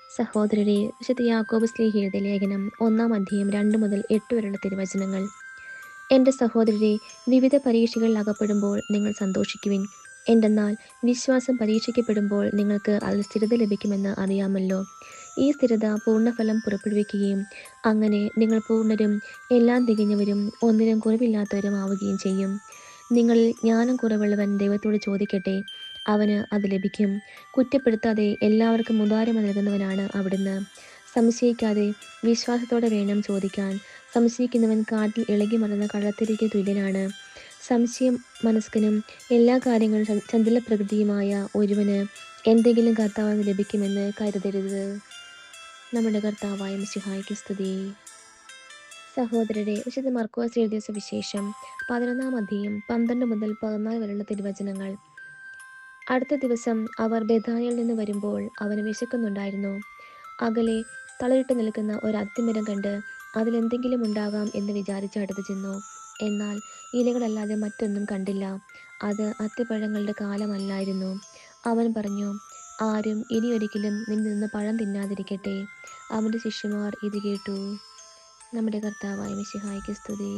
സഹോദരരെ, വിശുദ്ധ യാക്കോബ് ശ്ലീഹ എഴുതിയ ലേഖനം 1-ാം അധ്യായം 2 മുതൽ 8 വരെയുള്ള തിരുവചനങ്ങൾ. എൻ്റെ സഹോദരരെ, വിവിധ പരീക്ഷകളിൽ അകപ്പെടുമ്പോൾ നിങ്ങൾ സന്തോഷിക്കുവിൻ. എന്തെന്നാൽ വിശ്വാസം പരീക്ഷിക്കപ്പെടുമ്പോൾ നിങ്ങൾക്ക് അതിൽ സ്ഥിരത ലഭിക്കുമെന്ന് അറിയാമല്ലോ. ഈ സ്ഥിരത പൂർണ്ണഫലം പുറപ്പെടുവിക്കുകയും അങ്ങനെ നിങ്ങൾ പൂർണ്ണരും എല്ലാം തികഞ്ഞവരും ഒന്നിനും കുറവില്ലാത്തവരും ആവുകയും ചെയ്യും. നിങ്ങളിൽ ജ്ഞാനം കുറവുള്ളവൻ ദൈവത്തോട് ചോദിക്കട്ടെ, അവന് അത് ലഭിക്കും. കുറ്റപ്പെടുത്താതെ എല്ലാവർക്കും ഉദാരമ നൽകുന്നവനാണ് അവിടുന്ന്. സംശയിക്കാതെ വിശ്വാസത്തോടെ വേണം ചോദിക്കാൻ. സംശയിക്കുന്നവൻ കാട്ടിൽ ഇളകി മറന്ന കള്ളത്തിരിക്ക് തുല്യനാണ്. സംശയം മനസ്കനും എല്ലാ കാര്യങ്ങളും ചഞ്ചല പ്രകൃതിയുമായ ഒരുവന് എന്തെങ്കിലും കർത്താവിന് ലഭിക്കുമെന്ന് കരുതരുത്. നമ്മുടെ കർത്താവായ മിശിഹായ്ക്ക് സ്തുതി. സഹോദരരെ, വിശുദ്ധ മർക്കോസ് എഴുതിയ സുവിശേഷം 11-ാം അധ്യായം 12 മുതൽ 14 വരെയുള്ള തിരുവചനങ്ങൾ. അടുത്ത ദിവസം അവർ ബെഥാനിയിൽ നിന്ന് വരുമ്പോൾ അവന് വിശക്കുന്നുണ്ടായിരുന്നു. അകലെ തളരിട്ട് നിൽക്കുന്ന ഒരു അത്തിമരം കണ്ട് അതിലെന്തെങ്കിലും ഉണ്ടാകാം എന്ന് വിചാരിച്ച് അടുത്ത് ചെന്നു. എന്നാൽ ഇലകളല്ലാതെ മറ്റൊന്നും കണ്ടില്ല. അത് അത്തിപ്പഴങ്ങളുടെ കാലമല്ലായിരുന്നു. അവൻ പറഞ്ഞു, ആരും ഇനിയൊരിക്കലും നിന്നിൽ നിന്ന് പഴം തിന്നാതിരിക്കട്ടെ. അവൻ്റെ ശിഷ്യന്മാർ ഇത് കേട്ടു. നമ്മുടെ കർത്താവായ മിശിഹായ്ക്ക് സ്തുതി.